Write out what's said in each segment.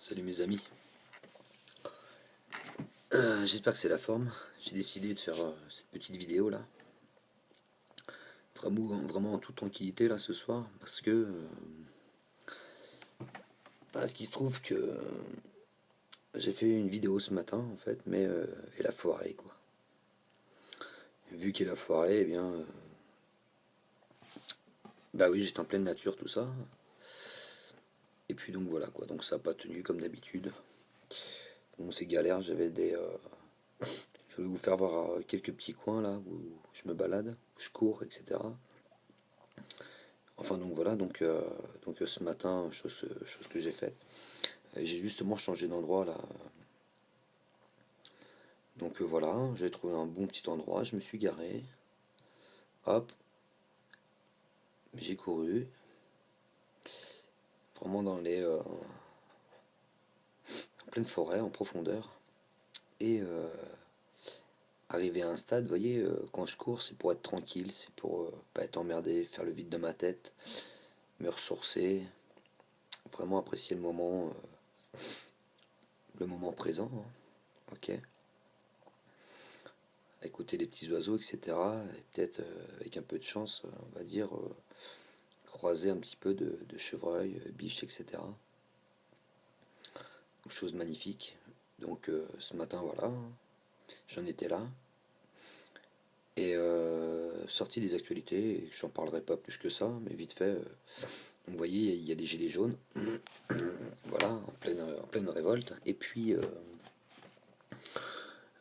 Salut mes amis. J'espère que c'est la forme. J'ai décidé de faire cette petite vidéo là, vraiment en toute tranquillité là ce soir, parce que ce qui se trouve que j'ai fait une vidéo ce matin en fait, mais elle a foiré quoi. Vu qu'elle a foiré, eh bien, bah oui, j'étais en pleine nature tout ça, et puis donc voilà quoi, donc ça n'a pas tenu comme d'habitude. Bon, c'est galère, je voulais vous faire voir quelques petits coins là où je me balade, où je cours, etc. Enfin donc voilà, donc ce matin, chose que j'ai faite. J'ai justement changé d'endroit là. Donc voilà, j'ai trouvé un bon petit endroit, je me suis garé. Hop, j'ai couru. Vraiment en pleine forêt, en profondeur. Et arrivé à un stade, vous voyez, quand je cours, c'est pour être tranquille, c'est pour pas être emmerdé, faire le vide de ma tête, me ressourcer, vraiment apprécier le moment présent, hein. Ok. Écouter les petits oiseaux, etc. Et peut-être, avec un peu de chance, on va dire, croiser un petit peu de chevreuils, biches, etc. Chose magnifique. Donc ce matin, voilà, j'en étais là. Et sorti des actualités, j'en parlerai pas plus que ça, mais vite fait, vous voyez, il y a des gilets jaunes, voilà, en pleine révolte. Et puis,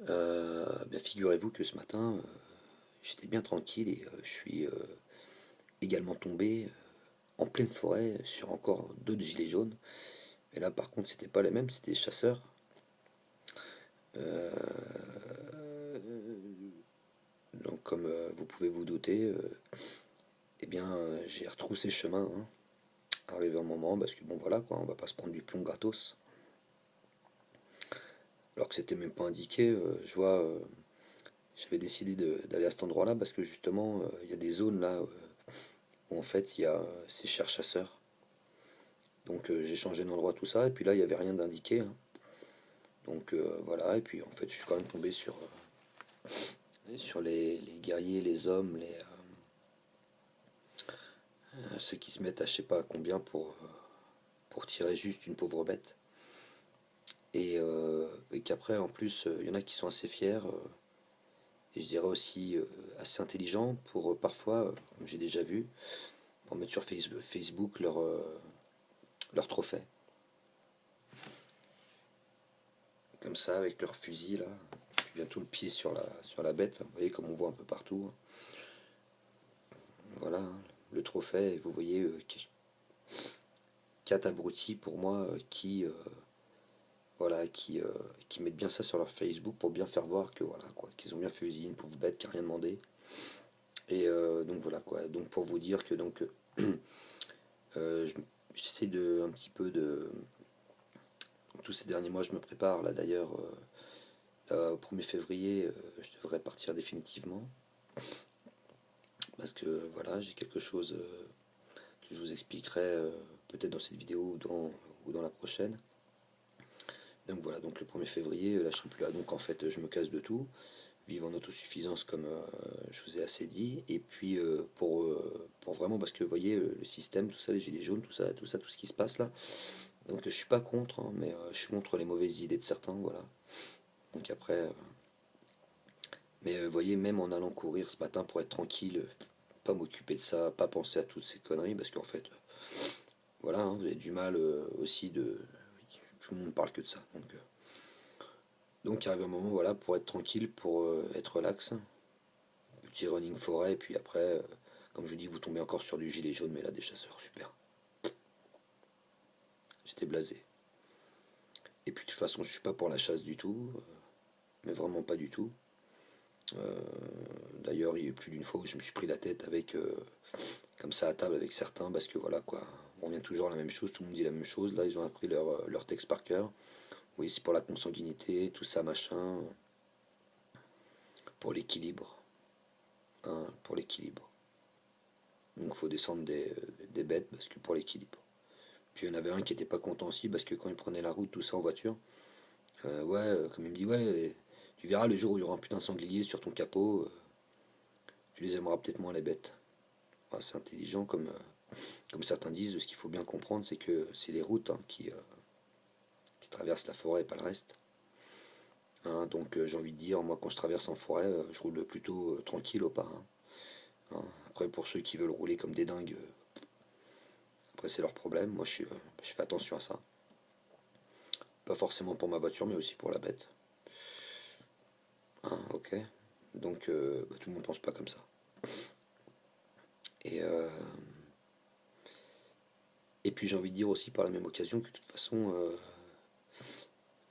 bien, figurez-vous que ce matin, j'étais bien tranquille et je suis également tombé en pleine forêt sur encore d'autres gilets jaunes. Et là, par contre, c'était pas les mêmes, c'était des chasseurs. Euh, donc, comme vous pouvez vous douter, eh bien, j'ai retroussé chemin, hein, arrivé un moment, parce que bon, voilà quoi, on va pas se prendre du plomb gratos. Alors que c'était même pas indiqué, je vois, j'avais décidé d'aller à cet endroit-là parce que justement, il y a des zones là où en fait il y a ces chers chasseurs. Donc j'ai changé d'endroit, tout ça, et puis là il n'y avait rien d'indiqué, hein. Donc voilà, et puis en fait je suis quand même tombé sur les guerriers, les hommes, ceux qui se mettent à je sais pas combien pour tirer juste une pauvre bête. Et qu'après en plus il y en a qui sont assez fiers, et je dirais aussi assez intelligents pour parfois, comme j'ai déjà vu, pour mettre sur Facebook leur trophée. Comme ça, avec leur fusil là, puis bientôt le pied sur la bête, vous voyez comme on voit un peu partout, hein. Voilà, hein, le trophée, et vous voyez quatre abrutis pour moi voilà, qui mettent bien ça sur leur Facebook pour bien faire voir que voilà quoi, qu'ils ont bien fusillé une pauvre bête qui n'a rien demandé. Et donc voilà quoi, donc pour vous dire que donc euh, j'essaie de un petit peu de tous ces derniers mois je me prépare là d'ailleurs au 1er février je devrais partir définitivement parce que voilà j'ai quelque chose que je vous expliquerai peut-être dans cette vidéo ou dans la prochaine. Donc voilà, donc le 1er février, là je serai plus là, donc en fait je me casse de tout, vivre en autosuffisance comme je vous ai assez dit, et puis pour vraiment, parce que vous voyez le système, tout ça, les gilets jaunes, tout ce qui se passe là, donc je suis pas contre, hein, mais je suis contre les mauvaises idées de certains, voilà. Donc après, mais vous voyez, même en allant courir ce matin pour être tranquille, pas m'occuper de ça, pas penser à toutes ces conneries, parce qu'en fait, voilà, hein, vous avez du mal aussi de... Tout le monde parle que de ça, donc il arrive un moment, voilà, pour être tranquille, pour être relax, petit running forêt, et puis après, comme je dis, vous tombez encore sur du gilet jaune, mais là, des chasseurs, super. J'étais blasé. Et puis de toute façon, je suis pas pour la chasse du tout, mais vraiment pas du tout. Euh, D'ailleurs, il y a eu plus d'une fois où je me suis pris la tête avec, comme ça, à table avec certains, parce que voilà, quoi, on revient toujours à la même chose, tout le monde dit la même chose, là, ils ont appris leur texte par cœur. Oui, c'est pour la consanguinité, tout ça, machin, pour l'équilibre, hein, pour l'équilibre. Donc, il faut descendre des bêtes, parce que pour l'équilibre. Puis il y en avait un qui était pas content aussi parce que quand il prenait la route, tout ça en voiture, ouais, comme il me dit, ouais, tu verras le jour où il y aura un putain de sanglier sur ton capot, tu les aimeras peut-être moins les bêtes. Ouais, c'est intelligent comme certains disent, ce qu'il faut bien comprendre, c'est que c'est les routes hein, qui traversent la forêt et pas le reste. Hein, donc j'ai envie de dire, moi quand je traverse en forêt, je roule plutôt tranquille au pas. Hein. Après pour ceux qui veulent rouler comme des dingues, après c'est leur problème. Moi je fais attention à ça. Pas forcément pour ma voiture, mais aussi pour la bête. Hein, ok. Donc bah, tout le monde pense pas comme ça. Et, euh, et puis j'ai envie de dire aussi par la même occasion que de toute façon,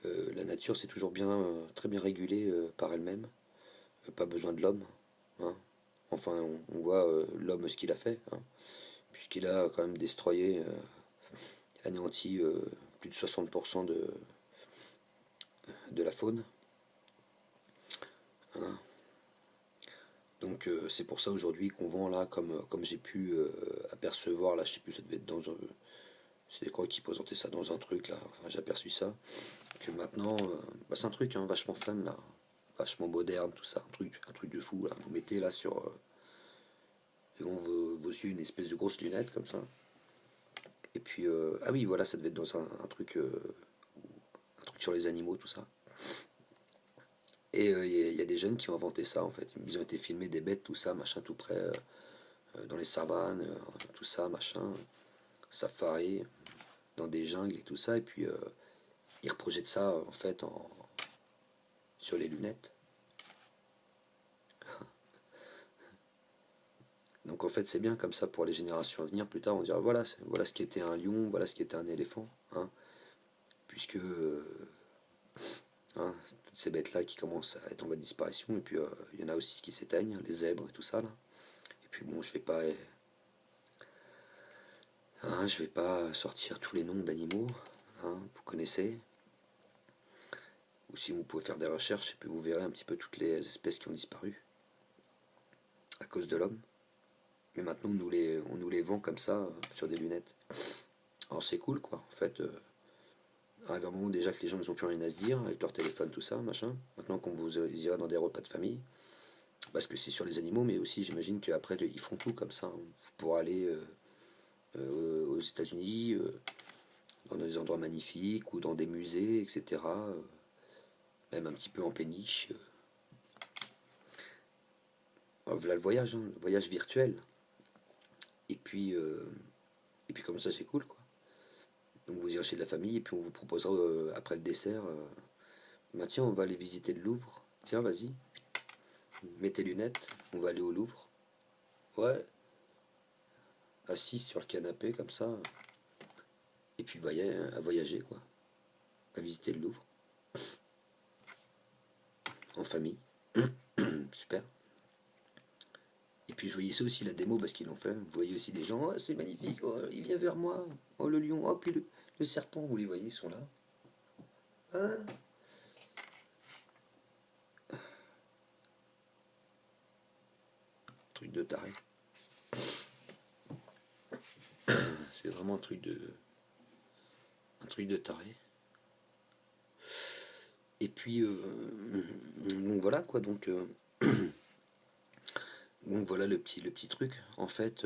la nature c'est toujours bien, très bien régulée par elle-même. Pas besoin de l'homme. Hein. Enfin, on voit l'homme ce qu'il a fait, hein, puisqu'il a quand même destroyé, anéanti plus de 60% de la faune. Hein. Donc c'est pour ça aujourd'hui qu'on vend là, comme j'ai pu apercevoir, là je sais plus, ça devait être dans un... C'est quoi qui présentait ça dans un truc là, enfin j'ai aperçu ça, que maintenant, bah, c'est un truc hein, vachement fun là, vachement moderne, tout ça, un truc de fou là. Vous mettez là devant vos yeux une espèce de grosse lunette comme ça. Et puis, ah oui, voilà, ça devait être dans un truc sur les animaux, tout ça. Et il y a des jeunes qui ont inventé ça en fait. Ils ont été filmés des bêtes, tout ça, machin, tout près, dans les savanes, tout ça, machin, safari, dans des jungles et tout ça. Et puis, ils reprojettent ça en fait sur les lunettes. Donc en fait, c'est bien comme ça pour les générations à venir. Plus tard, on dira voilà, voilà ce qui était un lion, voilà ce qui était un éléphant. Hein, puisque hein, toutes ces bêtes-là qui commencent à être en voie de disparition. Et puis il y en a aussi qui s'éteignent, les zèbres et tout ça. Là. Et puis bon, je vais pas sortir tous les noms d'animaux. Hein, vous connaissez. Ou si vous pouvez faire des recherches, et puis vous verrez un petit peu toutes les espèces qui ont disparu à cause de l'homme. Mais maintenant, on nous les vend comme ça sur des lunettes. Alors c'est cool quoi. En fait, arrive un moment déjà que les gens ils ont plus rien à se dire avec leur téléphone, tout ça, machin. Maintenant, quand vous irez dans des repas de famille, parce que c'est sur les animaux, mais aussi j'imagine qu'après ils font tout comme ça. Hein, pour aller aux États-Unis, dans des endroits magnifiques ou dans des musées, etc. Même un petit peu en péniche. Voilà le voyage virtuel. Et puis, euh, et puis comme ça c'est cool quoi. Donc vous irez chez de la famille et puis on vous proposera après le dessert, bah tiens on va aller visiter le Louvre. Tiens vas-y, mets tes lunettes, on va aller au Louvre. Ouais, assis sur le canapé comme ça. Et puis à voyager quoi, à visiter le Louvre en famille. Super. Et puis je voyais ça aussi la démo parce qu'ils l'ont fait. Vous voyez aussi des gens, oh, c'est magnifique, oh, il vient vers moi, oh le lion, oh puis le serpent, vous les voyez, ils sont là. Ah, truc de taré. C'est vraiment un truc de taré. Et puis donc voilà quoi, donc voilà le petit truc. En fait,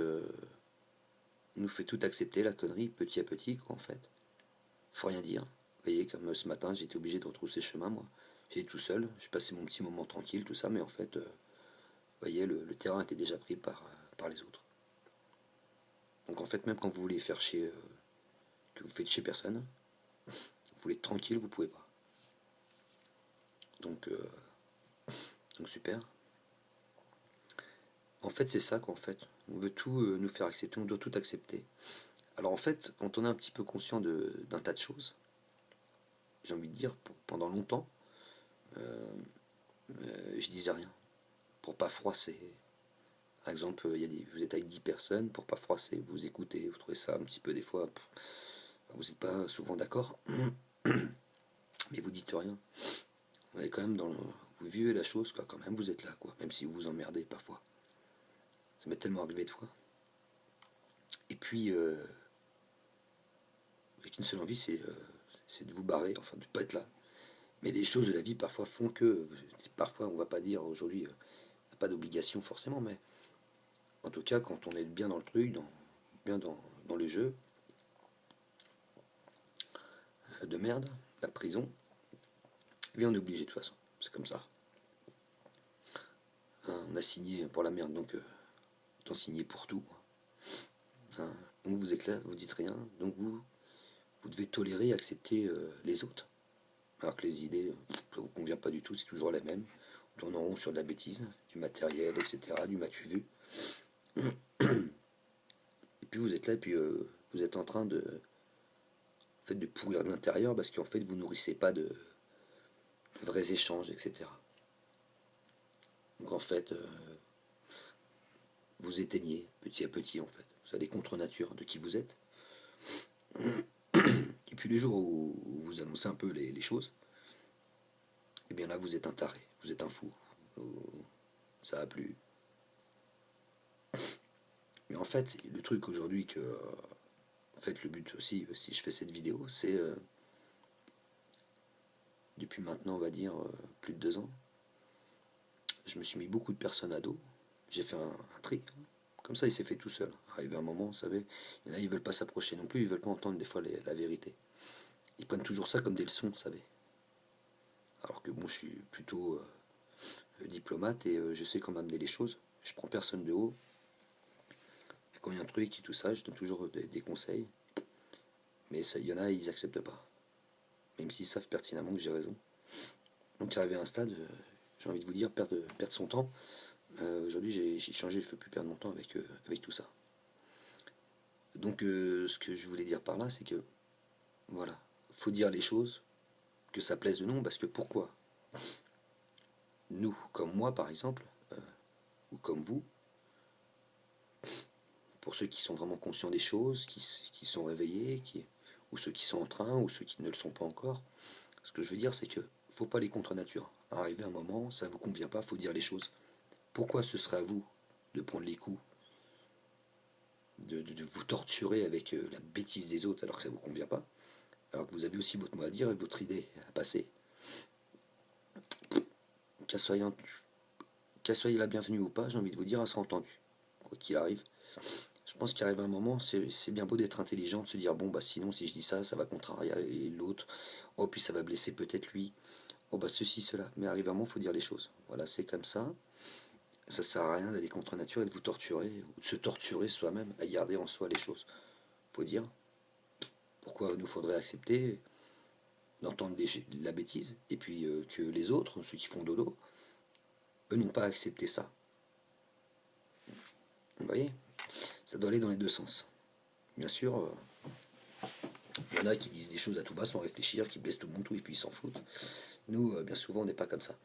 nous fait tout accepter la connerie petit à petit quoi en fait. Faut rien dire. Vous voyez, comme ce matin, j'étais obligé de retrousser chemin moi. J'étais tout seul, j'ai passé mon petit moment tranquille, tout ça, mais en fait, vous voyez, le terrain était déjà pris par les autres. Donc en fait, même quand vous voulez faire chier, que vous faites chez personne, vous voulez être tranquille, vous pouvez pas. Donc, euh, donc super. En fait, c'est ça qu'en fait, on veut tout nous faire accepter, on doit tout accepter. Alors en fait, quand on est un petit peu conscient d'un tas de choses, j'ai envie de dire, pendant longtemps, je disais rien, pour pas froisser. Par exemple, vous êtes avec 10 personnes, pour pas froisser, vous écoutez, vous trouvez ça un petit peu des fois, vous n'êtes pas souvent d'accord, mais vous dites rien. Vous êtes quand même vous vivez la chose, quoi, quand même vous êtes là, quoi, même si vous vous emmerdez parfois. Ça m'est tellement arrivé de fois. Et puis, a qu'une seule envie, c'est de vous barrer, enfin de ne pas être là. Mais les choses de la vie parfois font que, parfois on va pas dire aujourd'hui, pas d'obligation forcément, mais en tout cas quand on est bien dans le truc, bien dans le jeu de merde, la prison, eh bien on est obligé de toute façon, c'est comme ça. Hein, on a signé pour la merde, donc autant signer pour tout. Hein, donc vous êtes là, vous dites rien, donc vous devez tolérer, accepter les autres. Alors que les idées, ça vous convient pas du tout, c'est toujours les mêmes. On tourne en rond sur de la bêtise, du matériel, etc., du matu vu. Et puis vous êtes là, et puis vous êtes en train en fait, de pourrir de l'intérieur parce qu'en fait vous nourrissez pas de vrais échanges, etc. Donc en fait, vous éteignez petit à petit en fait. Vous allez contre nature de qui vous êtes. Et puis les jours où vous annoncez un peu les choses, et bien là vous êtes un taré, vous êtes un fou. Ça a plu. Mais en fait, le truc aujourd'hui que. En fait, le but aussi, si je fais cette vidéo, c'est depuis maintenant, on va dire, plus de 2 ans, je me suis mis beaucoup de personnes à dos. J'ai fait un tri. Comme ça, il s'est fait tout seul. Arrivé un moment, vous savez, il y en a, ils veulent pas s'approcher non plus, ils veulent pas entendre des fois la vérité. Ils prennent toujours ça comme des leçons, vous savez. Alors que bon, je suis plutôt diplomate et je sais comment amener les choses. Je prends personne de haut. Et quand il y a un truc et tout ça, je donne toujours des conseils. Mais ça, il y en a, ils acceptent pas. Même s'ils savent pertinemment que j'ai raison. Donc arrivé à un stade, j'ai envie de vous dire, perdre son temps. Aujourd'hui, j'ai changé, je ne veux plus perdre mon temps avec tout ça. Donc, ce que je voulais dire par là, c'est que, voilà, faut dire les choses, que ça plaise ou non, parce que pourquoi? Nous, comme moi par exemple, ou comme vous, pour ceux qui sont vraiment conscients des choses, qui sont réveillés, ou ceux qui sont en train, ou ceux qui ne le sont pas encore, ce que je veux dire, c'est que faut pas aller contre nature. Arriver à un moment, ça ne vous convient pas, faut dire les choses. Pourquoi ce serait à vous de prendre les coups, de vous torturer avec la bêtise des autres alors que ça ne vous convient pas, alors que vous avez aussi votre mot à dire et votre idée à passer? Qu'elle soit, qu'elle soit la bienvenue ou pas, j'ai envie de vous dire, elle sera entendue, quoi qu'il arrive. Je pense qu'il arrive un moment, c'est bien beau d'être intelligent, de se dire, bon, bah sinon, si je dis ça, ça va contrarier l'autre, oh, puis ça va blesser peut-être lui, oh, bah ceci, cela. Mais arrive un moment, il faut dire les choses. Voilà, c'est comme ça. Ça sert à rien d'aller contre nature et de vous torturer, ou de se torturer soi-même, à garder en soi les choses. Faut dire pourquoi il nous faudrait accepter d'entendre la bêtise, et puis que les autres, ceux qui font dodo, eux n'ont pas accepté ça. Vous voyez, ça doit aller dans les deux sens. Bien sûr, il y en a qui disent des choses à tout va sans réfléchir, qui blessent tout le monde, tout, et puis ils s'en foutent. Nous, bien souvent, on n'est pas comme ça.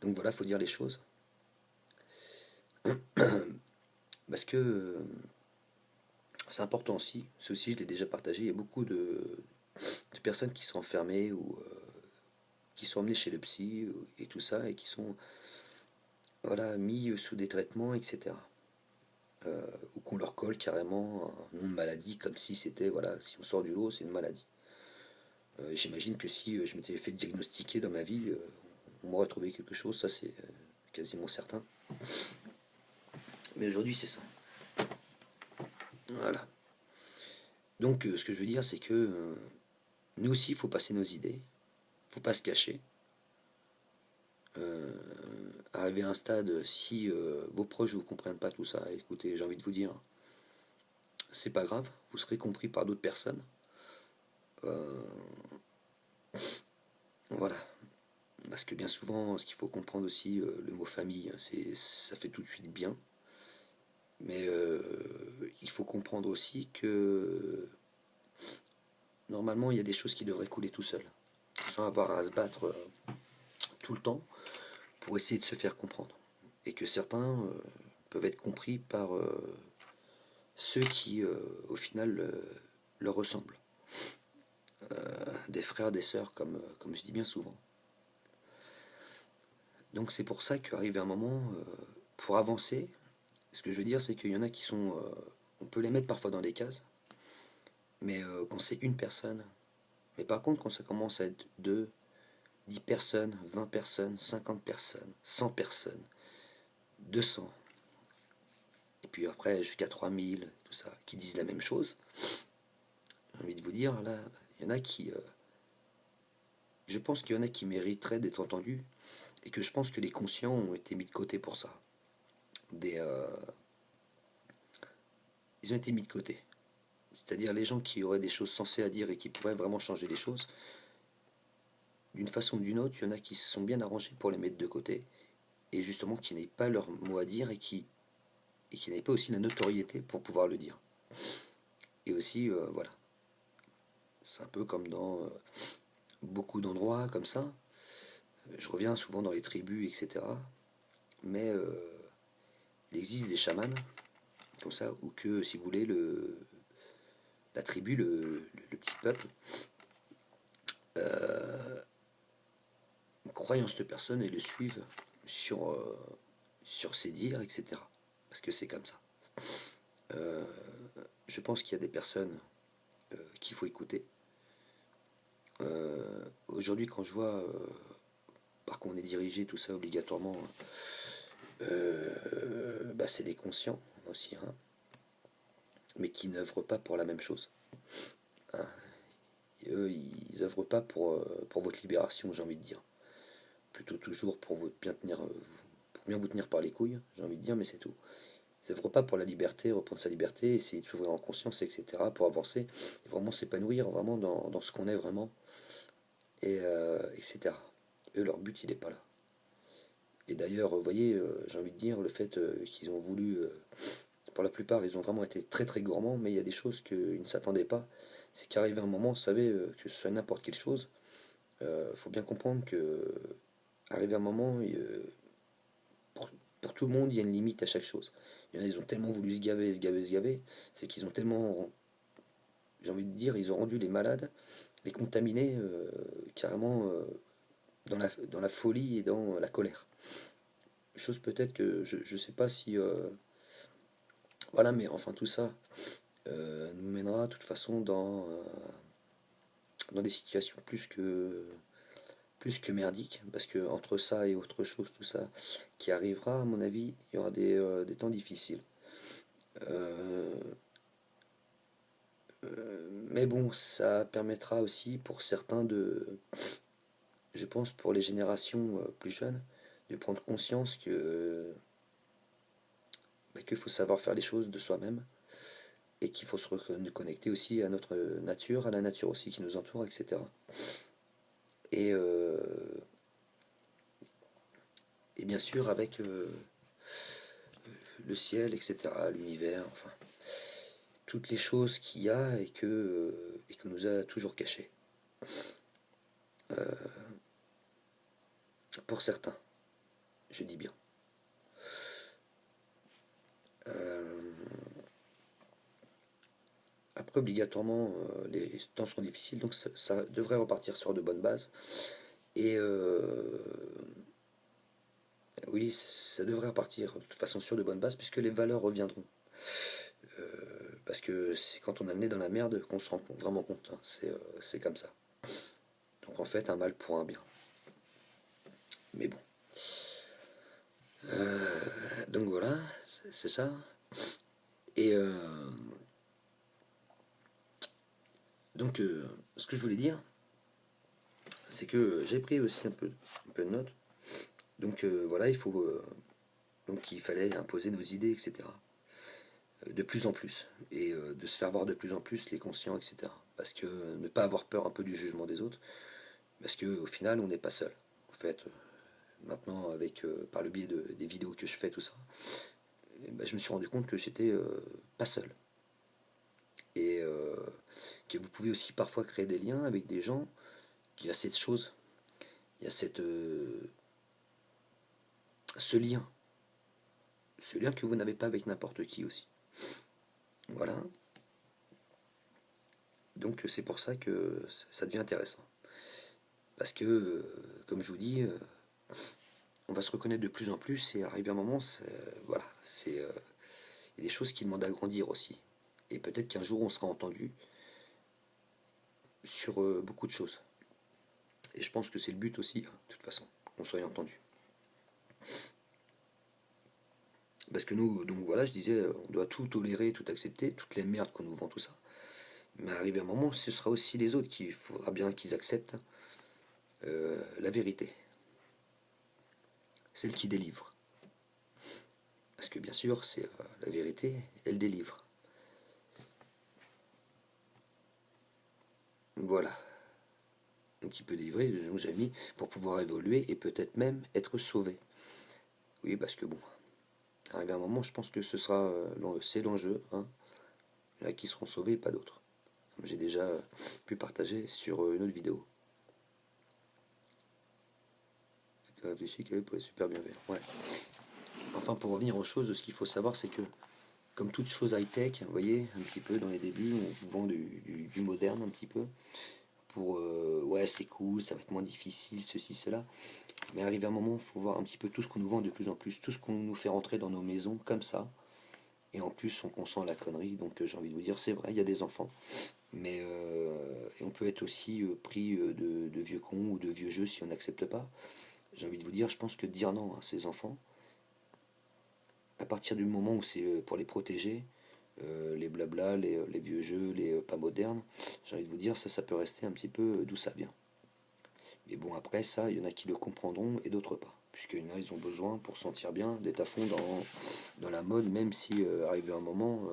Donc voilà, il faut dire les choses. Parce que c'est important aussi, ceci je l'ai déjà partagé, il y a beaucoup de personnes qui sont enfermées ou qui sont emmenées chez le psy et tout ça, et qui sont voilà, mis sous des traitements, etc. Ou qu'on leur colle carrément un nom de maladie, comme si c'était, voilà, si on sort du lot, c'est une maladie. J'imagine que si je m'étais fait diagnostiquer dans ma vie, on m'aurait trouvé quelque chose, ça c'est quasiment certain. Mais aujourd'hui c'est ça. Voilà. Donc ce que je veux dire c'est que nous aussi il faut passer nos idées, il faut pas se cacher. Arriver à un stade, si vos proches ne vous comprennent pas tout ça, écoutez, j'ai envie de vous dire, c'est pas grave, vous serez compris par d'autres personnes. Voilà. Parce que bien souvent, ce qu'il faut comprendre aussi, le mot famille, ça fait tout de suite bien. Mais il faut comprendre aussi que normalement, il y a des choses qui devraient couler tout seul, sans avoir à se battre tout le temps pour essayer de se faire comprendre. Et que certains peuvent être compris par ceux qui, au final, leur ressemblent. Des frères, des sœurs, comme je dis bien souvent. Donc c'est pour ça qu'arrive un moment, pour avancer, ce que je veux dire, c'est qu'il y en a qui sont... on peut les mettre parfois dans des cases, Mais quand c'est une personne, mais par contre quand ça commence à être 2, 10 personnes, 20 personnes, 50 personnes, 100 personnes, 200, et puis après jusqu'à 3000, tout ça, qui disent la même chose, j'ai envie de vous dire, là, il y en a qui... je pense qu'il y en a qui mériteraient d'être entendus, et que je pense que les conscients ont été mis de côté pour ça. Des, ils ont été mis de côté. C'est-à-dire les gens qui auraient des choses sensées à dire et qui pourraient vraiment changer les choses, d'une façon ou d'une autre, il y en a qui se sont bien arrangés pour les mettre de côté, et justement qui n'aient pas leur mot à dire et qui n'avaient pas aussi la notoriété pour pouvoir le dire. Et aussi, voilà, c'est un peu comme dans beaucoup d'endroits comme ça. Je reviens souvent dans les tribus, etc. Mais il existe des chamans, comme ça, ou que, si vous voulez, la tribu, le petit peuple, euh, croient en cette personne et le suivent sur, sur ses dires, etc. Parce que c'est comme ça. Euh, je pense qu'il y a des personnes qu'il faut écouter. Aujourd'hui, quand je vois par quoi on est dirigé, tout ça obligatoirement, bah, c'est des conscients aussi, hein, mais qui n'œuvrent pas pour la même chose. Hein. Et eux, ils œuvrent pas pour votre libération, j'ai envie de dire. Plutôt toujours pour vous bien tenir, pour bien vous tenir par les couilles, j'ai envie de dire, mais c'est tout. Ils œuvrent pas pour la liberté, reprendre sa liberté, essayer de s'ouvrir en conscience, etc., pour avancer, et vraiment s'épanouir vraiment dans ce qu'on est vraiment, et etc. Eux, leur but, il n'est pas là. Et d'ailleurs, vous voyez, j'ai envie de dire, le fait qu'ils ont voulu, pour la plupart, ils ont vraiment été très très gourmands, mais il y a des choses qu'ils ne s'attendaient pas. C'est qu'arrivé un moment, vous savez, que ce soit n'importe quelle chose, faut bien comprendre que, arrivé un moment, pour tout le monde, il y a une limite à chaque chose. Il y en a, ils ont tellement voulu se gaver, se gaver, se gaver, c'est qu'ils ont tellement, j'ai envie de dire, ils ont rendu les malades, les contaminés, carrément dans la folie et dans la colère. Chose peut-être que je ne sais pas si... voilà, mais enfin tout ça nous mènera de toute façon dans des situations plus que merdiques, parce que entre ça et autre chose, tout ça qui arrivera, à mon avis, il y aura des temps difficiles. Euh, mais bon, ça permettra aussi pour certains je pense pour les générations plus jeunes, de prendre conscience que bah, qu'il faut savoir faire les choses de soi-même et qu'il faut se reconnecter aussi à notre nature, à la nature aussi qui nous entoure, etc. Et, euh, et bien sûr avec le ciel, etc., l'univers, enfin, toutes les choses qu'il y a et que nous a toujours cachées. Pour certains, je dis bien. Euh, Après, obligatoirement, les temps sont difficiles, donc ça devrait repartir sur de bonnes bases. Et oui, ça devrait repartir de toute façon sur de bonnes bases, puisque les valeurs reviendront. Parce que c'est quand on a le nez dans la merde qu'on se rend vraiment compte, hein. C'est comme ça. Donc en fait, un mal pour un bien. Mais bon. Donc voilà, c'est ça. Et donc, ce que je voulais dire, c'est que j'ai pris aussi un peu de notes. Donc voilà, donc il fallait imposer nos idées, etc. De plus en plus. Et de se faire voir de plus en plus les conscients, etc. Parce que ne pas avoir peur un peu du jugement des autres. Parce qu'au final, on n'est pas seul. En fait, maintenant, avec, par le biais des vidéos que je fais, tout ça, bah, je me suis rendu compte que j'étais pas seul. Et que vous pouvez aussi parfois créer des liens avec des gens. Il y a cette chose, il y a ce lien. Ce lien que vous n'avez pas avec n'importe qui aussi. Voilà. Donc c'est pour ça que ça devient intéressant. Parce que, comme je vous dis, on va se reconnaître de plus en plus et arriver à un moment, voilà, il y a des choses qui demandent à grandir aussi. Et peut-être qu'un jour on sera entendu sur beaucoup de choses. Et je pense que c'est le but aussi, hein, de toute façon, qu'on soit entendu. Parce que nous, donc voilà, je disais, on doit tout tolérer, tout accepter, toutes les merdes qu'on nous vend, tout ça. Mais arrivé un moment, ce sera aussi les autres qu'il faudra bien qu'ils acceptent la vérité, celle qui délivre. Parce que bien sûr, c'est la vérité, elle délivre. Voilà. Donc qui peut délivrer, donc j'ai mis, pour pouvoir évoluer et peut-être même être sauvé. Oui, parce que bon, arrivé un moment, je pense que ce sera, c'est l'enjeu, hein. Il y en a qui seront sauvés et pas d'autres. Comme j'ai déjà pu partager sur une autre vidéo. Tu as réfléchi qu'elle pourrait être super bienveillant. Ouais. Enfin, pour revenir aux choses, ce qu'il faut savoir, c'est que, comme toute chose high-tech, vous voyez, un petit peu dans les débuts, on vous vend du moderne un petit peu. Pour, ouais, c'est cool, ça va être moins difficile, ceci, cela. Mais arrivé à un moment, il faut voir un petit peu tout ce qu'on nous vend de plus en plus, tout ce qu'on nous fait rentrer dans nos maisons, comme ça. Et en plus, on consent la connerie. Donc, j'ai envie de vous dire, c'est vrai, il y a des enfants. Mais et on peut être aussi pris de vieux cons ou de vieux jeux si on n'accepte pas. J'ai envie de vous dire, je pense que dire non à ces enfants, à partir du moment où c'est pour les protéger, les blabla, les vieux jeux, les pas modernes, j'ai envie de vous dire, ça peut rester un petit peu d'où ça vient. Mais bon, après ça, il y en a qui le comprendront et d'autres pas. Puisqu'il y en a, ils ont besoin pour se sentir bien d'être à fond dans la mode, même si arrivé un moment,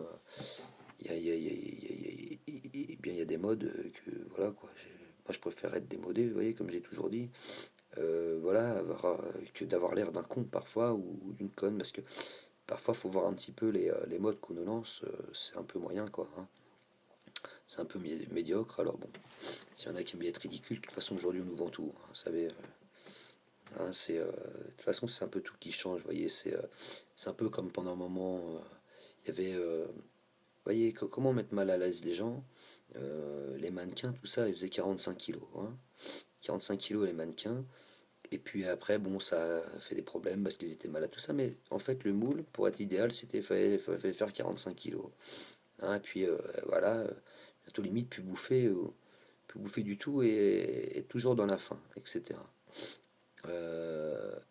il y a des modes que, voilà quoi. Moi, je préfère être démodé, vous voyez, comme j'ai toujours dit. Voilà, que d'avoir l'air d'un con parfois ou d'une conne, parce que parfois, il faut voir un petit peu les modes qu'on nous lance, c'est un peu moyen quoi, hein. C'est un peu médiocre, alors bon, s'il y en a qui aiment bien être ridicule, de toute façon, aujourd'hui, on nous vend tout, hein, vous savez. Hein, de toute façon, c'est un peu tout qui change, vous voyez, c'est un peu comme pendant un moment, il y avait, vous voyez, comment mettre mal à l'aise les gens, les mannequins, tout ça, ils faisaient 45 kilos, hein, 45 kilos les mannequins, et puis après, bon, ça fait des problèmes parce qu'ils étaient malades, tout ça, mais en fait, le moule, pour être idéal, fallait faire 45 kilos, hein, et puis voilà, bientôt limite, plus bouffer du tout et toujours dans la faim, etc.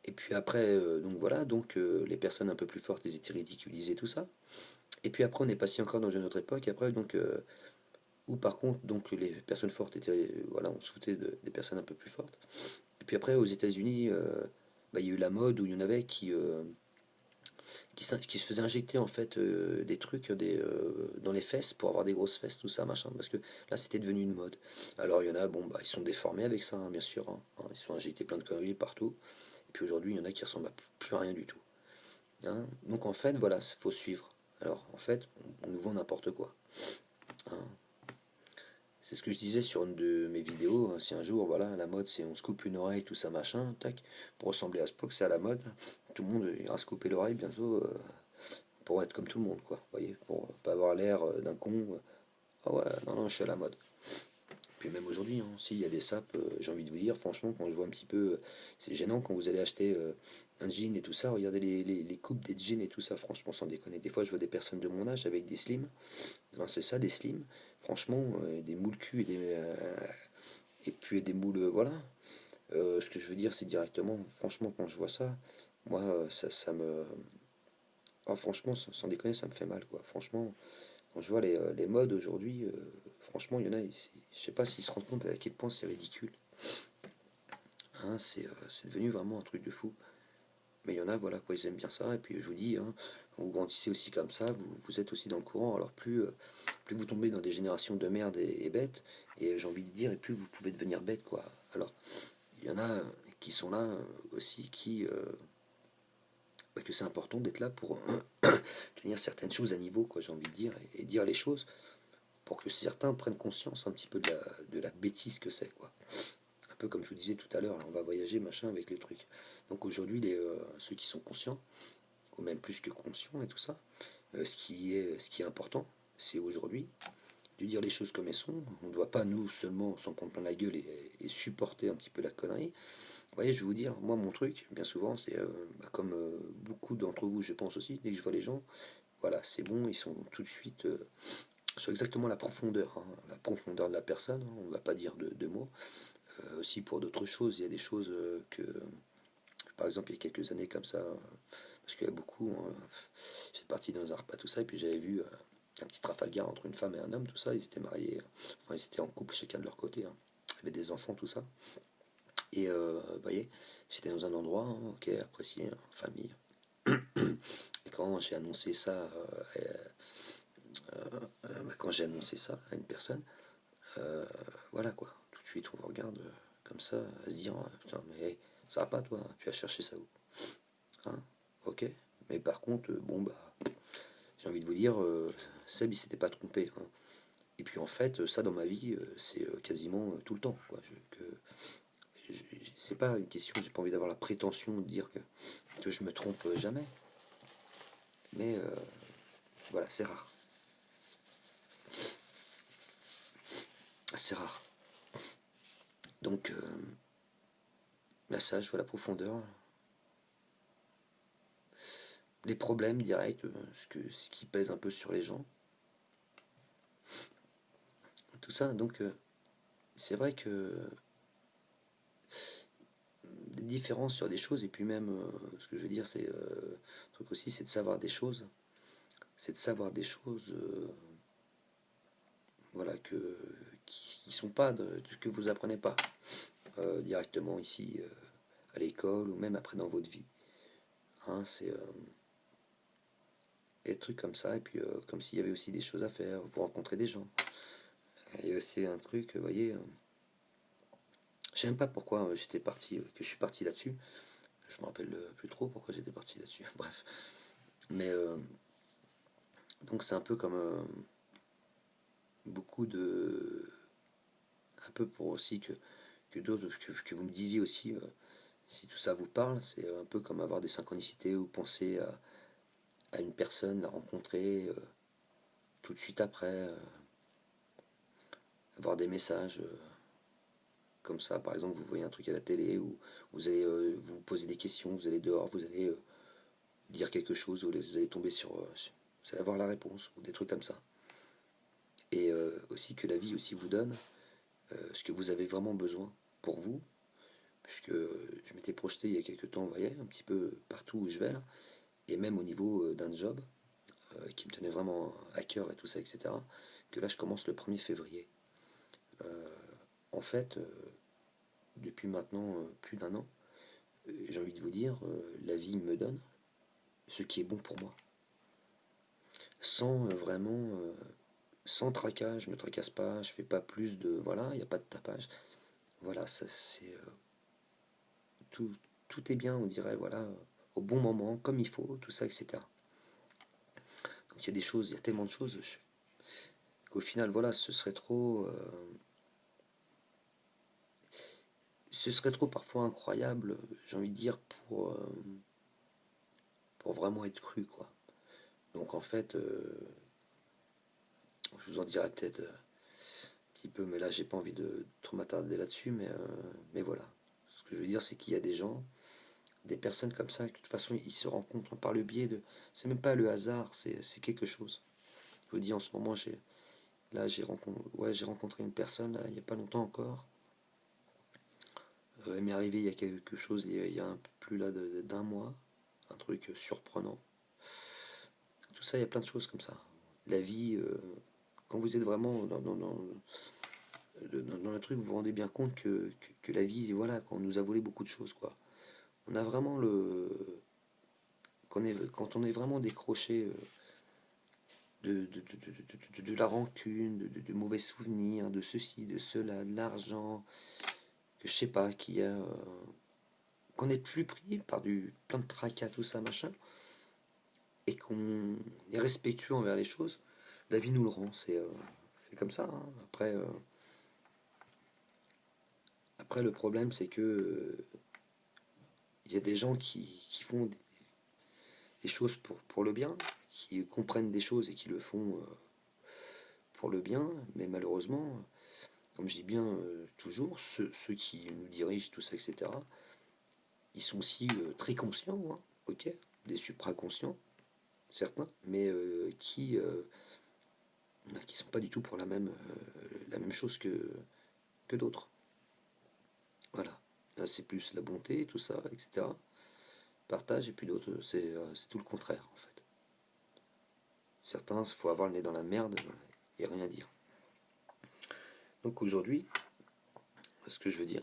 Et puis après, donc voilà, donc les personnes un peu plus fortes, elles étaient ridiculisées, tout ça. Et puis après, on est passé encore dans une autre époque, après, donc, où par contre, donc les personnes fortes étaient, voilà, on se foutait des personnes un peu plus fortes. Et puis après, aux États-Unis, bah, il y a eu la mode où il y en avait qui se faisaient injecter en fait des trucs dans les fesses pour avoir des grosses fesses, tout ça, machin, parce que là, c'était devenu une mode. Alors il y en a, bon, bah, ils sont déformés avec ça, hein, bien sûr, hein, ils se sont injectés plein de conneries partout. Et puis aujourd'hui, il y en a qui ressemblent à plus à rien du tout, hein. Donc en fait, voilà, il faut suivre. Alors en fait, on nous vend n'importe quoi, hein. C'est ce que je disais sur une de mes vidéos, hein. Si un jour, voilà, la mode c'est on se coupe une oreille, tout ça, machin, tac, pour ressembler à Spock, c'est à la mode. Tout le monde ira se couper l'oreille bientôt pour être comme tout le monde, quoi. Vous voyez, pour pas avoir l'air d'un con. Ah ouais, non, non, je suis à la mode. Puis même aujourd'hui, hein, s'il y a des sapes, j'ai envie de vous dire, franchement, quand je vois un petit peu, c'est gênant quand vous allez acheter un jean et tout ça, regardez les coupes des jeans et tout ça, franchement, sans déconner. Des fois, je vois des personnes de mon âge avec des slims, alors c'est ça, des slims, franchement, des moules cul et puis des moules, voilà. Ce que je veux dire, c'est directement, franchement, quand je vois ça, moi, ça me. Ah, franchement, sans déconner, ça me fait mal, quoi. Franchement, quand je vois les modes aujourd'hui, franchement, il y en a, je sais pas s'ils se rendent compte à quel point c'est ridicule, hein, c'est devenu vraiment un truc de fou. Mais il y en a, voilà, quoi, ils aiment bien ça. Et puis je vous dis, hein, quand vous grandissez aussi comme ça, vous êtes aussi dans le courant. Alors plus vous tombez dans des générations de merde et bêtes, et j'ai envie de dire, et plus vous pouvez devenir bête, quoi. Alors, il y en a qui sont là aussi, bah, que c'est important d'être là pour tenir certaines choses à niveau, quoi, j'ai envie de dire, et dire les choses pour que certains prennent conscience un petit peu de la bêtise que c'est, quoi. Un peu comme je vous disais tout à l'heure, on va voyager, machin, avec les trucs. Donc aujourd'hui, ceux qui sont conscients, ou même plus que conscients et tout ça, ce qui est important, c'est aujourd'hui de dire les choses comme elles sont. On ne doit pas, nous, seulement s'en prendre plein la gueule et supporter un petit peu la connerie. Vous voyez, je vais vous dire, moi, mon truc, bien souvent, c'est bah, comme beaucoup d'entre vous, je pense aussi, dès que je vois les gens, voilà, c'est bon, ils sont tout de suite sur exactement la profondeur de la personne, hein, on ne va pas dire de mots. Aussi pour d'autres choses, il y a des choses que, par exemple, il y a quelques années comme ça, parce qu'il y a beaucoup, hein, j'étais parti dans un repas, tout ça, et puis j'avais vu un petit Trafalgar entre une femme et un homme, tout ça, ils étaient mariés, enfin ils étaient en couple chacun de leur côté, hein. Ils avaient des enfants, tout ça. Et vous voyez, j'étais dans un endroit, hein, ok, apprécié, hein, famille. Et quand j'ai annoncé ça, quand j'ai annoncé ça à une personne, euh, voilà quoi, tout de suite on vous regarde comme ça, à se dire, ah, putain, mais hey, ça va pas toi, hein, tu as cherché ça où, hein, ok. Mais par contre, bon bah, j'ai envie de vous dire, Seb il s'était pas trompé, hein. Et puis en fait, ça dans ma vie, c'est quasiment tout le temps, quoi. C'est pas une question, j'ai pas envie d'avoir la prétention de dire que je me trompe jamais, mais voilà, c'est rare. C'est rare. Donc, là, ça, je vois la profondeur, les problèmes directs, ce qui pèse un peu sur les gens, tout ça. Donc, c'est vrai que des différences sur des choses, et puis même, ce que je veux dire, c'est un truc aussi, c'est de savoir des choses. C'est de savoir des choses, voilà, qui sont pas que vous apprenez pas directement ici à l'école ou même après dans votre vie. Hein, c'est des trucs comme ça, et puis comme s'il y avait aussi des choses à faire, vous rencontrez des gens. Il y a aussi un truc, vous voyez, je sais même pas pourquoi j'étais parti, que je suis parti là-dessus. Je me rappelle plus trop pourquoi j'étais parti là-dessus. Bref. Mais donc c'est un peu comme beaucoup de. Un peu pour aussi que d'autres, que vous me disiez aussi, si tout ça vous parle, c'est un peu comme avoir des synchronicités ou penser à une personne, la rencontrer tout de suite après, avoir des messages comme ça. Par exemple, vous voyez un truc à la télé ou vous allez vous poser des questions, vous allez dehors, vous allez dire quelque chose, vous allez tomber vous allez avoir la réponse ou des trucs comme ça. Et aussi que la vie aussi vous donne ce que vous avez vraiment besoin pour vous, puisque je m'étais projeté il y a quelques temps, vous voyez, un petit peu partout où je vais là, et même au niveau d'un job qui me tenait vraiment à cœur et tout ça, etc. Que là je commence le 1er février. En fait, depuis maintenant plus d'un an, j'ai envie de vous dire, la vie me donne ce qui est bon pour moi. Sans vraiment, sans tracas, je me tracasse pas, je fais pas plus de, voilà, il n'y a pas de tapage. Voilà, ça c'est tout, tout est bien, on dirait, voilà, au bon moment, comme il faut, tout ça, etc. Donc il y a des choses, il y a tellement de choses qu'au final, voilà, ce serait trop parfois incroyable, j'ai envie de dire, pour vraiment être cru, quoi. Donc en fait, je vous en dirai peut-être un petit peu, mais là j'ai pas envie de trop m'attarder là-dessus, mais voilà. Ce que je veux dire, c'est qu'il y a des gens, des personnes comme ça, que de toute façon ils se rencontrent par le biais de. C'est même pas le hasard, c'est quelque chose. Je vous dis en ce moment, j'ai rencontré une personne là, il n'y a pas longtemps encore. Elle m'est arrivée il y a quelque chose, il y a un peu plus là d'un mois, un truc surprenant. Tout ça, il y a plein de choses comme ça. La vie, quand vous êtes vraiment dans le truc, vous vous rendez bien compte que la vie, voilà, qu'on nous a volé beaucoup de choses, quoi. On a vraiment quand on est vraiment décroché de la rancune, de mauvais souvenirs, de ceci, de cela, de l'argent, que je sais pas, qu'on est plus pris par plein de tracas, tout ça, machin, et qu'on est respectueux envers les choses, la vie nous le rend. C'est comme ça, hein. Après, le problème, c'est que il y a des gens qui font des choses pour le bien, qui comprennent des choses et qui le font pour le bien, mais malheureusement, comme je dis bien toujours, ceux qui nous dirigent, tout ça, etc., ils sont aussi très conscients, hein, ok, des supraconscients, certains, mais bah, qui sont pas du tout pour la même chose que d'autres. Voilà. Là, c'est plus la bonté, tout ça, etc. Partage, et puis d'autres, c'est tout le contraire, en fait. Certains, il faut avoir le nez dans la merde et rien dire. Donc aujourd'hui, ce que je veux dire,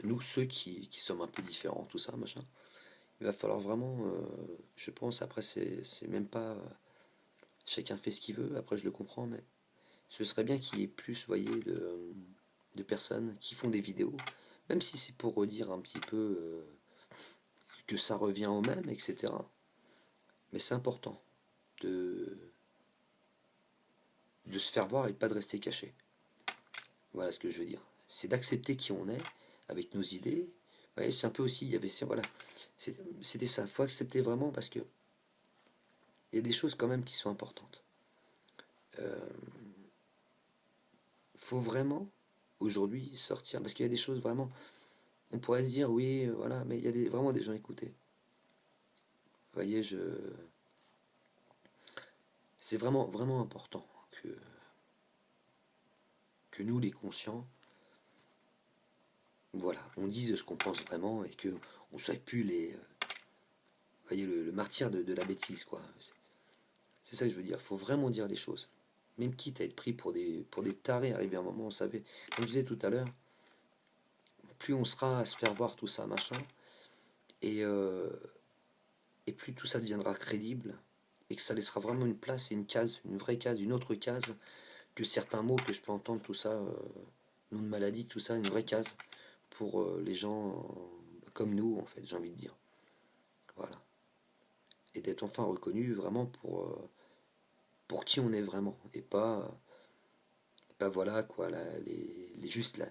nous, ceux qui sommes un peu différents, tout ça, machin, il va falloir vraiment, je pense, après, c'est même pas. Chacun fait ce qu'il veut, après, je le comprends, mais ce serait bien qu'il y ait plus, vous voyez, de personnes qui font des vidéos, même si c'est pour redire un petit peu que ça revient au même, etc. Mais c'est important de, de se faire voir et pas de rester caché. Voilà ce que je veux dire. C'est d'accepter qui on est, avec nos idées. Ouais, c'est un peu aussi, il y avait, voilà, c'était ça. Il faut accepter vraiment parce que il y a des choses quand même qui sont importantes. Euh, faut vraiment aujourd'hui sortir parce qu'il y a des choses vraiment. On pourrait se dire oui, voilà, mais il y a vraiment des gens écoutés. Vous voyez, c'est vraiment vraiment important que nous les conscients, voilà, on dise ce qu'on pense vraiment et que on soit plus voyez, le martyr de la bêtise, quoi. C'est ça que je veux dire. Il faut vraiment dire les choses. Même quitte à être pris pour des tarés, arriver à un moment, vous savez, comme je disais tout à l'heure, plus on sera à se faire voir tout ça, machin, et, euh, et plus tout ça deviendra crédible, et que ça laissera vraiment une place et une case, une vraie case, une autre case, que certains mots que je peux entendre, tout ça, nom de maladie, tout ça, une vraie case pour les gens comme nous, en fait, j'ai envie de dire. Voilà. Et d'être enfin reconnu vraiment pour qui on est vraiment, et pas voilà, quoi, juste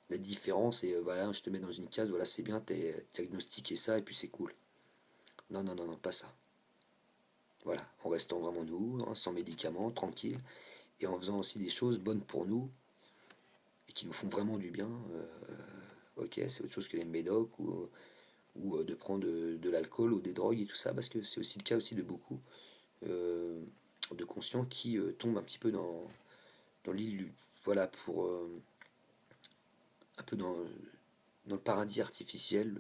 la différence, et voilà, je te mets dans une case, voilà, c'est bien, t'es diagnostiqué ça, et puis c'est cool. Non, non, non, non, pas ça. Voilà, en restant vraiment nous, hein, sans médicaments, tranquille, et en faisant aussi des choses bonnes pour nous, et qui nous font vraiment du bien. Ok, c'est autre chose que les médocs, ou de prendre de l'alcool ou des drogues et tout ça, parce que c'est aussi le cas aussi de beaucoup euh, de conscients qui tombent un petit peu dans l'île, voilà, pour un peu dans le paradis artificiel,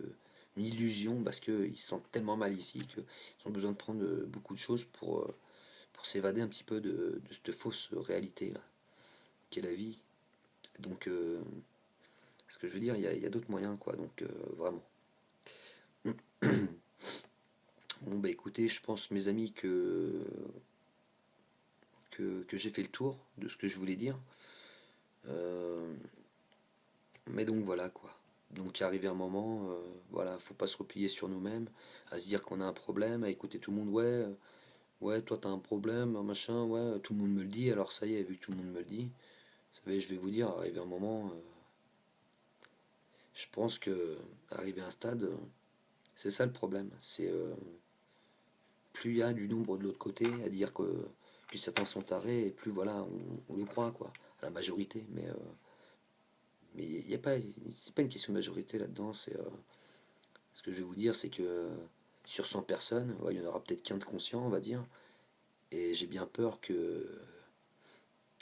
une illusion, parce qu'ils se sentent tellement mal ici qu'ils ont besoin de prendre beaucoup de choses pour s'évader un petit peu de cette fausse réalité là, qu'est la vie. Donc, ce que je veux dire, il y a d'autres moyens, quoi, donc vraiment. Bon, bah écoutez, je pense, mes amis, que j'ai fait le tour de ce que je voulais dire. Euh, mais donc voilà, quoi. Donc arrivé un moment, voilà, faut pas se replier sur nous-mêmes, à se dire qu'on a un problème, à écouter tout le monde, ouais, ouais, toi t'as un problème, machin, ouais, tout le monde me le dit, alors ça y est, vu que tout le monde me le dit, vous savez, je vais vous dire, arrivé un moment, je pense que arrivé à un stade, c'est ça le problème, c'est plus il y a du nombre de l'autre côté à dire que certains sont tarés, et plus voilà, on le croit, quoi, à la majorité, mais il y a pas, c'est pas une question de majorité là-dedans, ce que je vais vous dire, c'est que sur 100 personnes, ouais, il y en aura peut-être qu'un de conscient, on va dire. Et j'ai bien peur que.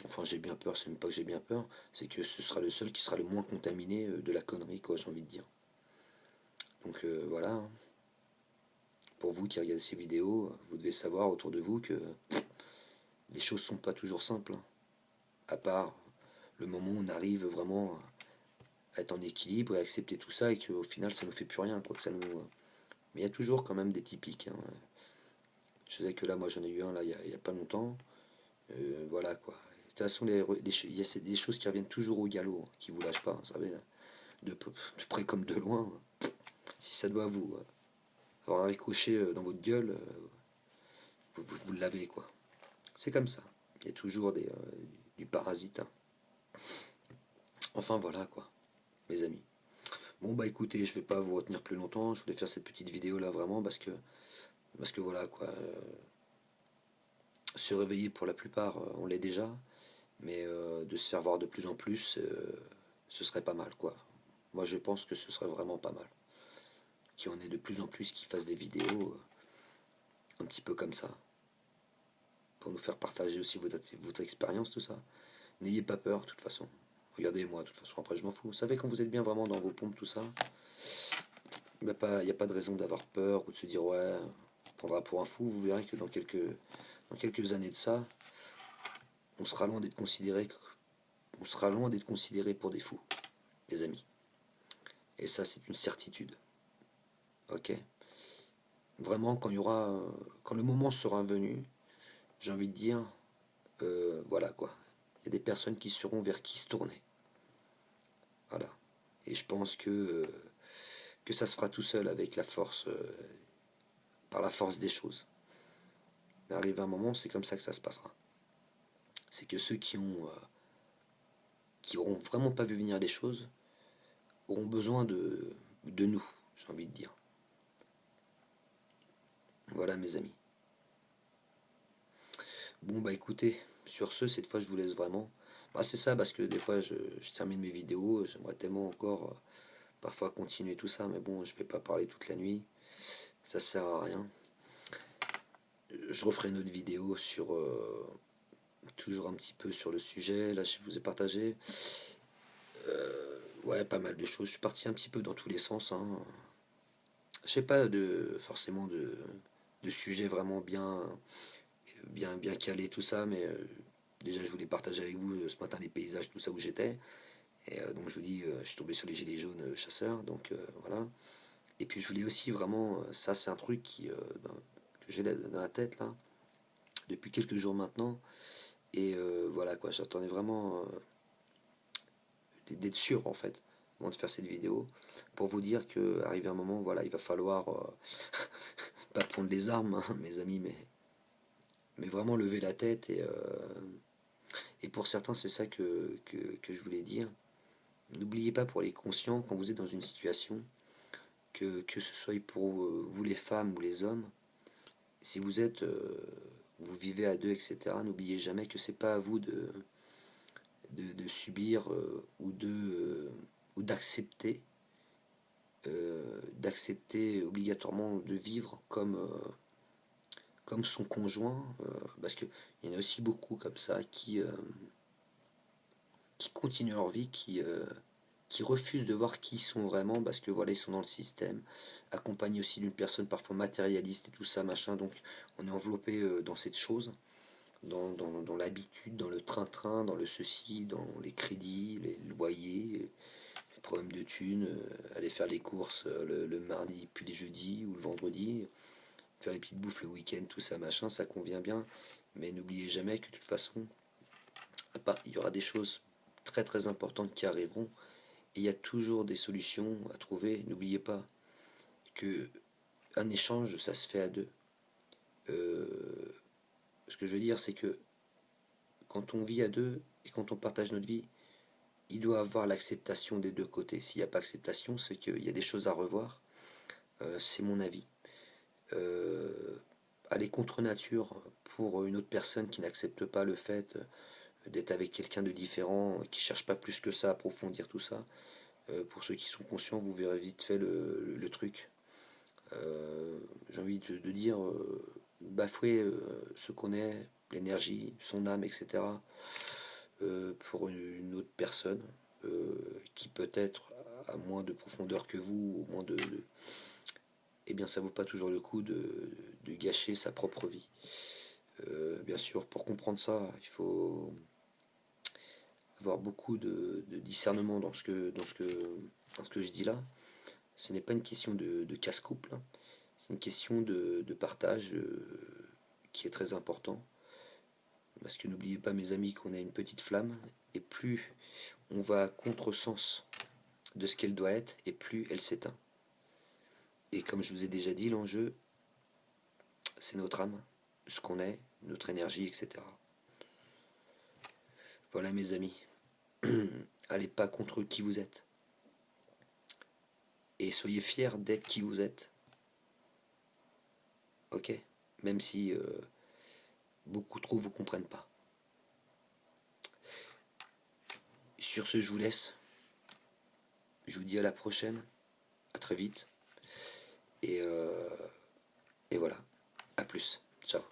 Enfin, j'ai bien peur, c'est même pas que j'ai bien peur, c'est que ce sera le seul qui sera le moins contaminé de la connerie, quoi, j'ai envie de dire. Donc voilà, hein. Pour vous qui regardez ces vidéos, vous devez savoir autour de vous que les choses sont pas toujours simples, hein. À part le moment où on arrive vraiment à être en équilibre et à accepter tout ça et qu'au final ça nous fait plus rien, quoi, que ça nous. Mais il y a toujours quand même des petits pics, hein. Je sais que là, moi j'en ai eu un là il y a pas longtemps. Voilà quoi. De toute façon, il y a des choses qui reviennent toujours au galop, hein, qui vous lâchent pas, vous savez, de près comme de loin. Si ça doit vous avoir un ricochet dans votre gueule, vous l'avez quoi. C'est comme ça. Il y a toujours du parasite, hein. Enfin voilà quoi, mes amis. Bon bah écoutez, je vais pas vous retenir plus longtemps. Je voulais faire cette petite vidéo là vraiment parce que voilà quoi. Se réveiller pour la plupart, on l'est déjà, mais de se faire voir de plus en plus, ce serait pas mal quoi. Moi je pense que ce serait vraiment pas mal. Qu'il y en ait de plus en plus qui fassent des vidéos un petit peu comme ça. pour nous faire partager aussi votre expérience, tout ça. N'ayez pas peur, de toute façon. Regardez-moi, de toute façon, après je m'en fous. Vous savez, quand vous êtes bien vraiment dans vos pompes, tout ça, il n'y a pas de raison d'avoir peur ou de se dire, ouais, on prendra pour un fou. Vous verrez que dans quelques années de ça, on sera loin d'être considéré, on sera loin d'être considéré pour des fous, les amis. Et ça, c'est une certitude. Ok? Vraiment, quand le moment sera venu, j'ai envie de dire, voilà quoi. Il y a des personnes qui sauront vers qui se tourner. Voilà. Et je pense que ça se fera tout seul avec la force, par la force des choses. Mais arrivé un moment, c'est comme ça que ça se passera. C'est que ceux qui auront vraiment pas vu venir les choses auront besoin de nous, j'ai envie de dire. Voilà mes amis. Bon bah écoutez, sur ce, cette fois je vous laisse vraiment. Bah, c'est ça, parce que des fois je termine mes vidéos, j'aimerais tellement encore parfois continuer tout ça, mais bon, je vais pas parler toute la nuit, ça sert à rien. Je referai une autre vidéo sur toujours un petit peu sur le sujet. Là je vous ai partagé ouais, pas mal de choses. Je suis parti un petit peu dans tous les sens, hein. Je sais pas forcément de sujet vraiment bien calé tout ça, mais déjà je voulais partager avec vous ce matin les paysages, tout ça où j'étais. Et donc je vous dis, je suis tombé sur les gilets jaunes chasseurs, donc voilà. Et puis je voulais aussi vraiment, ça c'est un truc que j'ai dans la tête là, depuis quelques jours maintenant. Et voilà quoi, j'attendais vraiment d'être sûr en fait, avant de faire cette vidéo, pour vous dire que arrivé un moment, voilà, il va falloir pas prendre les armes, hein, mes amis, mais vraiment lever la tête. Et pour certains, c'est ça que je voulais dire. N'oubliez pas, pour les conscients, quand vous êtes dans une situation, que ce soit pour vous les femmes ou les hommes, si vous vivez à deux, etc., n'oubliez jamais que c'est pas à vous de subir ou d'accepter obligatoirement de vivre comme son conjoint, parce qu'il y en a aussi beaucoup comme ça qui continuent leur vie, qui refusent de voir qui ils sont vraiment, parce que voilà, ils sont dans le système, accompagnés aussi d'une personne parfois matérialiste et tout ça, machin. Donc on est enveloppé dans cette chose, dans l'habitude, dans le train-train, dans le ceci, dans les crédits, les loyers, les problèmes de thunes, aller faire les courses le mardi, puis le jeudi ou le vendredi, faire les petites bouffes le week-end, tout ça, machin, ça convient bien. Mais n'oubliez jamais que de toute façon, il y aura des choses très très importantes qui arriveront. Et il y a toujours des solutions à trouver. N'oubliez pas que un échange, ça se fait à deux. Euh, Ce que je veux dire, c'est que quand on vit à deux et quand on partage notre vie, il doit avoir l'acceptation des deux côtés. S'il n'y a pas acceptation, c'est qu'il y a des choses à revoir. C'est mon avis. Euh, Aller contre nature pour une autre personne qui n'accepte pas le fait d'être avec quelqu'un de différent, qui cherche pas plus que ça à approfondir tout ça. Pour ceux qui sont conscients, vous verrez vite fait le truc. J'ai envie de dire, bafouer ce qu'on est, l'énergie, son âme, etc., pour une autre personne qui peut-être a moins de profondeur que vous, ou moins eh bien, ça vaut pas toujours le coup de gâcher sa propre vie. Bien sûr, pour comprendre ça, il faut avoir beaucoup de discernement dans ce que je dis là. Ce n'est pas une question de casse-couple, hein. C'est une question de partage qui est très important. Parce que n'oubliez pas, mes amis, qu'on a une petite flamme, et plus on va à contresens de ce qu'elle doit être, et plus elle s'éteint. Et comme je vous ai déjà dit, l'enjeu, c'est notre âme, ce qu'on est, notre énergie, etc. Voilà, mes amis. Allez pas contre qui vous êtes. Et soyez fiers d'être qui vous êtes. Ok? Même si beaucoup trop vous comprennent pas. Sur ce, je vous laisse. Je vous dis à la prochaine. À très vite. Et, euh, et voilà. À plus. Ciao.